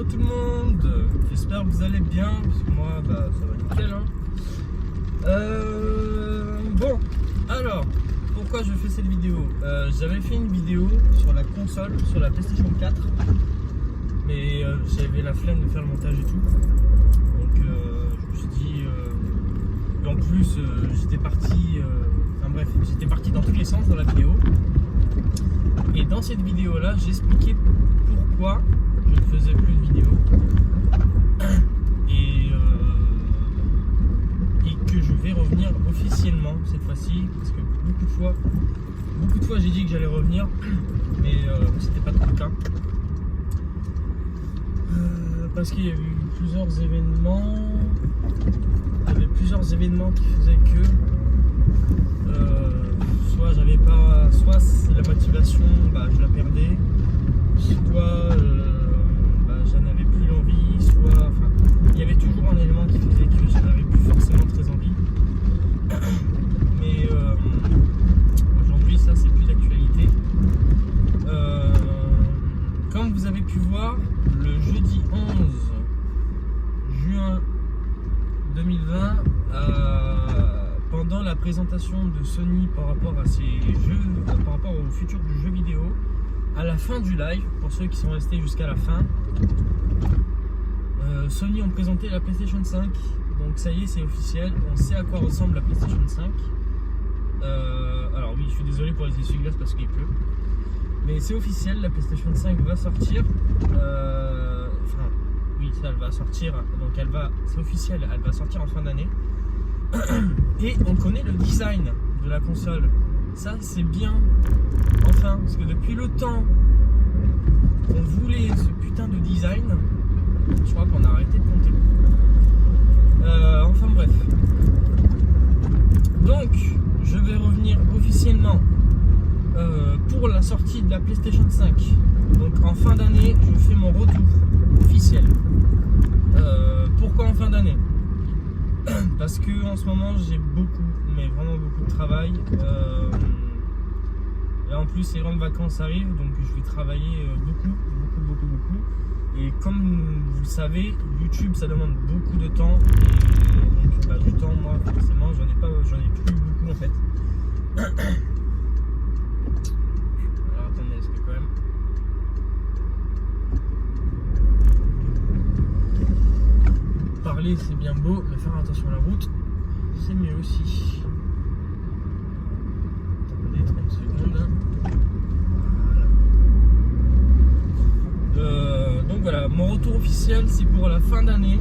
Hello tout le monde, j'espère que vous allez bien, parce que moi ça va nickel Bon, alors, pourquoi je fais cette vidéo? J'avais fait une vidéo sur la console, sur la PlayStation 4, mais j'avais la flemme de faire le montage et tout, donc je me suis dit, en plus j'étais parti, j'étais parti dans tous les sens dans la vidéo, et dans cette vidéo là j'expliquais pourquoi je ne faisais plus de vidéos et que je vais revenir officiellement cette fois-ci, parce que beaucoup de fois j'ai dit que j'allais revenir, mais c'était pas trop le cas, parce qu'il y a eu plusieurs événements qui faisaient que soit la motivation je la perdais, soit j'en avais plus l'envie, soit il y avait toujours un élément qui faisait que j'en avais plus forcément très envie. Mais aujourd'hui ça c'est plus d'actualité. Comme vous avez pu voir, le jeudi 11 juin 2020, pendant la présentation de Sony par rapport à ses jeux, par rapport au futur du jeu vidéo, à la fin du live, pour ceux qui sont restés jusqu'à la fin, Sony ont présenté la PlayStation 5. Donc ça y est, c'est officiel, on sait à quoi ressemble la PlayStation 5. Alors oui, je suis désolé pour les essuie-glaces parce qu'il pleut, mais c'est officiel, la PlayStation 5 va sortir. Oui, ça, elle va sortir, donc c'est officiel, elle va sortir en fin d'année. Et on connaît le design de la console. Ça c'est bien, enfin, parce que depuis le temps qu'on voulait ce putain de design, je crois qu'on a arrêté de compter. Enfin bref. Donc je vais revenir officiellement pour la sortie de la PlayStation 5. Donc en fin d'année, je fais mon retour officiel. Pourquoi en fin d'année? Parce que en ce moment j'ai mais vraiment beaucoup de travail. Et en plus les grandes vacances arrivent, donc je vais travailler beaucoup. Et comme vous le savez, YouTube ça demande beaucoup de temps. Et donc du temps, moi forcément j'en ai plus beaucoup en fait. Alors attendez, est-ce que quand même. Parler c'est bien beau, mais faire attention à la route c'est mieux aussi. Attendez 30 secondes. Voilà. Donc voilà, mon retour officiel c'est pour la fin d'année,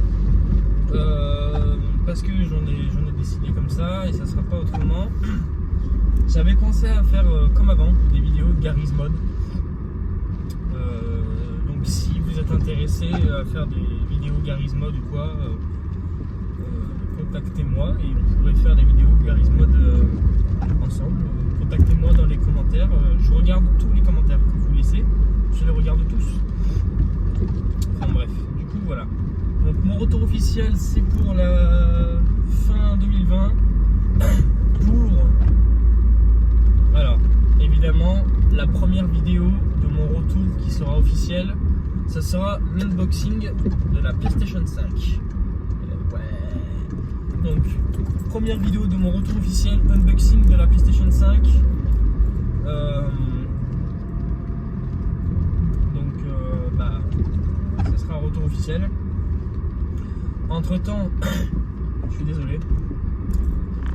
parce que j'en ai décidé comme ça et ça sera pas autrement. J'avais pensé à faire comme avant des vidéos de Garry's Mod. Donc si vous êtes intéressé à faire des vidéos Garry's Mod ou quoi, contactez-moi et on pourrait faire des vidéos Garry's Mod ensemble. Contactez-moi dans les commentaires, je regarde tous les commentaires que vous laissez, je les regarde tous. Enfin bref, du coup voilà. Donc mon retour officiel c'est pour la fin 2020. Alors évidemment la première vidéo de mon retour qui sera officielle, ça sera l'unboxing de la PlayStation 5. Donc, première vidéo de mon retour officiel, unboxing de la PlayStation 5. Ça sera un retour officiel. Entre temps, je suis désolé,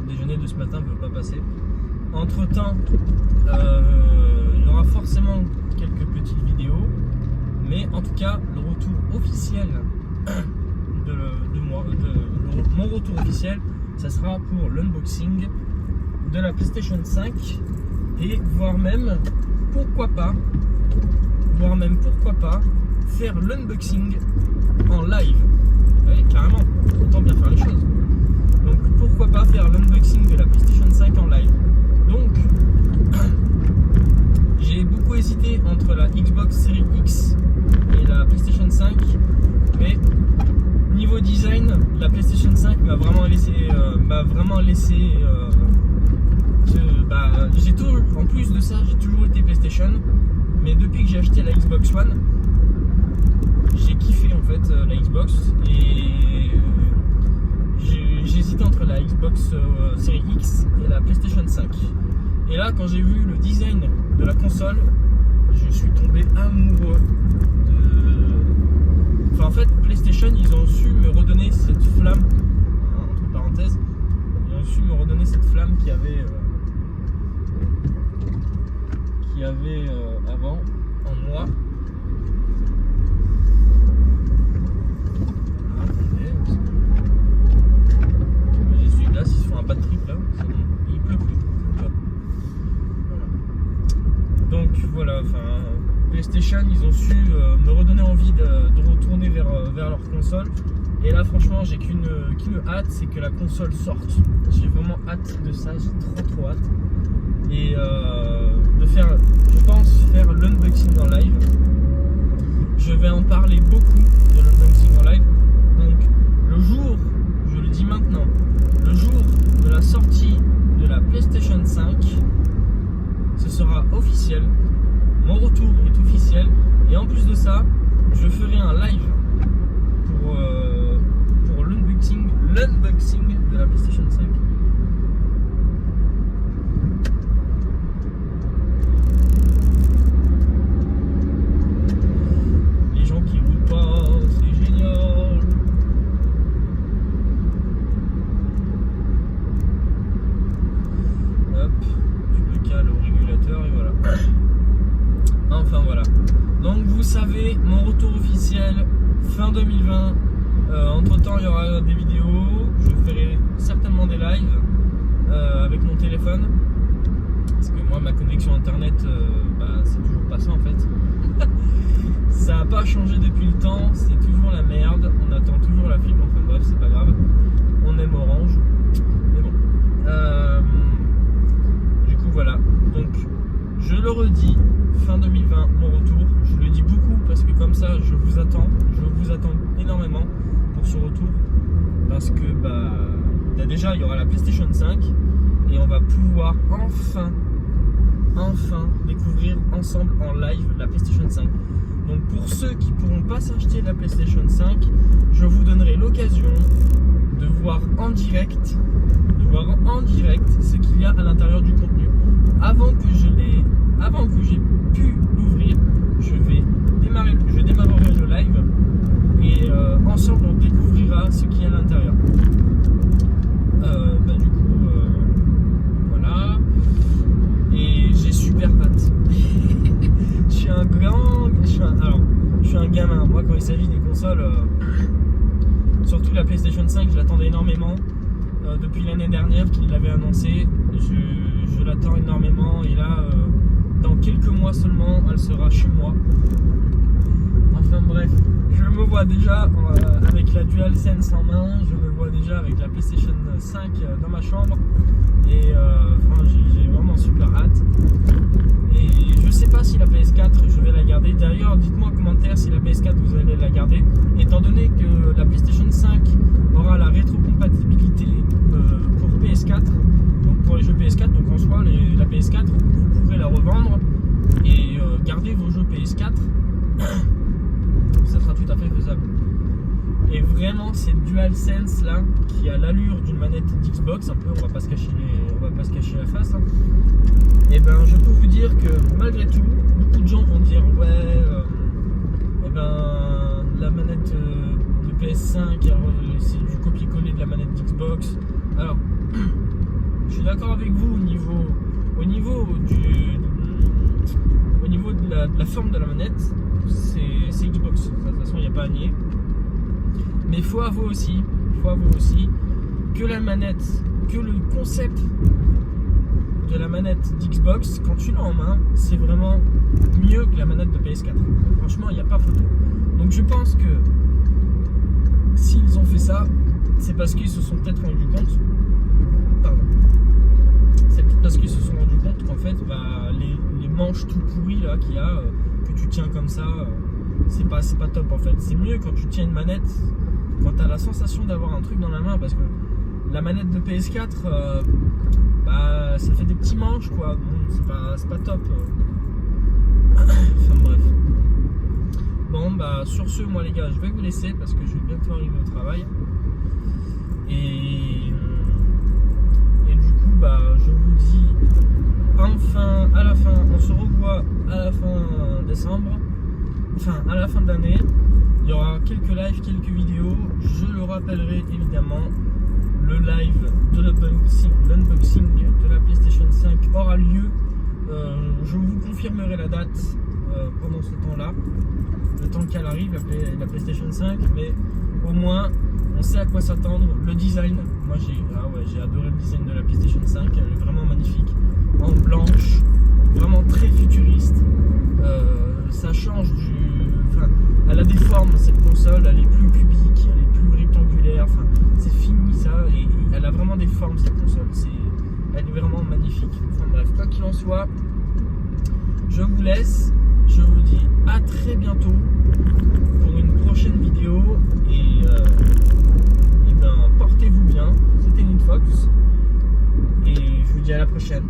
le déjeuner de ce matin ne veut pas passer. Entre temps, il y aura forcément quelques petites vidéos, mais en tout cas, le retour officiel mon retour officiel, ça sera pour l'unboxing de la PlayStation 5, et voire même pourquoi pas faire l'unboxing en live. Ouais, carrément, autant bien faire les choses. Donc pourquoi pas faire l'unboxing de la PlayStation 5 en live. Donc j'ai beaucoup hésité entre la Xbox Series X et la PlayStation 5, mais niveau design, la PlayStation 5 m'a vraiment laissé, en plus de ça, j'ai toujours été PlayStation, mais depuis que j'ai acheté la Xbox One, j'ai kiffé en Xbox Series X et la PlayStation 5. Et là, quand j'ai vu le design de la console, je suis tombé amoureux de... Enfin, en fait, PlayStation, ils ont su me redonner cette flamme, entre parenthèses, ils ont su me redonner cette flamme qu'il y avait, avant en moi. Là, s'ils se font un bad trip là, il pleut plus. Voilà. Donc voilà, PlayStation, ils ont su me redonner envie de retourner vers leur console. Et là, franchement, j'ai qu'une hâte, c'est que la console sorte. J'ai vraiment hâte de ça, j'ai trop hâte. Et je pense faire l'unboxing en live. Je vais en parler beaucoup de l'unboxing en live. Donc le jour, je le dis maintenant, le jour de la sortie de la PlayStation 5, ce sera officiel. Mon retour est officiel. Et en plus de ça, je ferai un live pour l'unboxing de la PlayStation 5. Les gens qui roulent pas, c'est génial. Hop, je me cale au régulateur et voilà. Enfin voilà. Donc vous savez, mon retour officiel fin 2020. Entre temps, il y aura des vidéos. Je ferai certainement des lives avec mon téléphone. Parce que moi, ma connexion internet, c'est toujours pas ça en fait. Ça n'a pas changé depuis le temps. C'est toujours la merde. On attend toujours la fibre. Enfin bref, c'est pas grave. On aime Orange. Mais bon. Du coup, voilà. Donc, je le redis. Fin 2020, mon retour. Je le dis beaucoup parce que comme ça, je vous attends énormément pour ce retour. Parce que déjà, il y aura la PlayStation 5 et on va pouvoir enfin découvrir ensemble en live la PlayStation 5. Donc pour ceux qui ne pourront pas s'acheter la PlayStation 5, je vous donnerai l'occasion de voir en direct ce qu'il y a à l'intérieur du contenu. Avant que j'ai pu l'ouvrir, je démarrerai le live et ensemble on découvrira ce qu'il y a à l'intérieur. Voilà. Et j'ai super hâte. Je suis un gamin. Moi, quand il s'agit des consoles, surtout la PlayStation 5, je l'attendais énormément. Depuis l'année dernière qu'il l'avait annoncé, je l'attends énormément. Et là, dans quelques mois seulement, elle sera chez moi. Enfin bref, je me vois déjà avec la DualSense en main. Je me vois déjà avec la PlayStation 5 dans ma chambre. Et j'ai vraiment super hâte. Et je sais pas si la PS4 je vais la garder. D'ailleurs, dites-moi en commentaire si la PS4 vous allez la garder. Étant donné que la PlayStation 5 aura la rétrocompatibilité pour PS4, donc pour les jeux PS4, donc en soi la PS4 vous pourrez la revendre et garder vos jeux PS4. Ça sera tout à fait faisable. Et vraiment cette DualSense là qui a l'allure d'une manette d'Xbox un peu, on va pas se cacher la face, hein. Et je peux vous dire que malgré tout, beaucoup de gens vont dire la manette de PS5 c'est du copier-coller de la manette d'Xbox. Alors je suis d'accord avec vous au niveau de la forme de la manette, c'est Xbox. De toute façon, il n'y a pas à nier. Mais il faut avouer aussi que la manette, que le concept de la manette d'Xbox, quand tu l'as en main, c'est vraiment mieux que la manette de PS4. Franchement, il n'y a pas photo. Donc je pense que s'ils ont fait ça, c'est parce qu'ils se sont peut-être rendus compte. C'est peut-être parce qu'ils se sont rendus compte qu'en fait, les manches tout pourries là qu'il y a, que tu tiens comme ça, c'est pas top en fait. C'est mieux quand tu tiens une manette, quand tu as la sensation d'avoir un truc dans la main, parce que la manette de PS4, ça fait des petits manches quoi. Bon, c'est pas top. Enfin bref. Bon sur ce, moi les gars, je vais vous laisser parce que je vais bientôt arriver au travail. Et bah, je vous dis on se revoit à la fin décembre, enfin à la fin de l'année. Il y aura quelques lives, quelques vidéos. Je le rappellerai évidemment. Le live de l'unboxing de la PlayStation 5 aura lieu. Je vous confirmerai la date pendant ce temps-là, le temps qu'elle arrive, la PlayStation 5, mais au moins on sait à quoi s'attendre. Le design, moi j'ai adoré le design de la PlayStation 5, elle est vraiment magnifique, en blanche, vraiment très futuriste. Ça change elle a des formes, cette console, elle est plus cubique, elle est plus rectangulaire, enfin c'est fini ça, et elle a vraiment des formes cette console, elle est vraiment magnifique. Enfin bref, quoi qu'il en soit, je vous laisse, je vous dis à très bientôt pour une prochaine vidéo, et portez-vous bien, c'était Linfox, et je vous dis à la prochaine.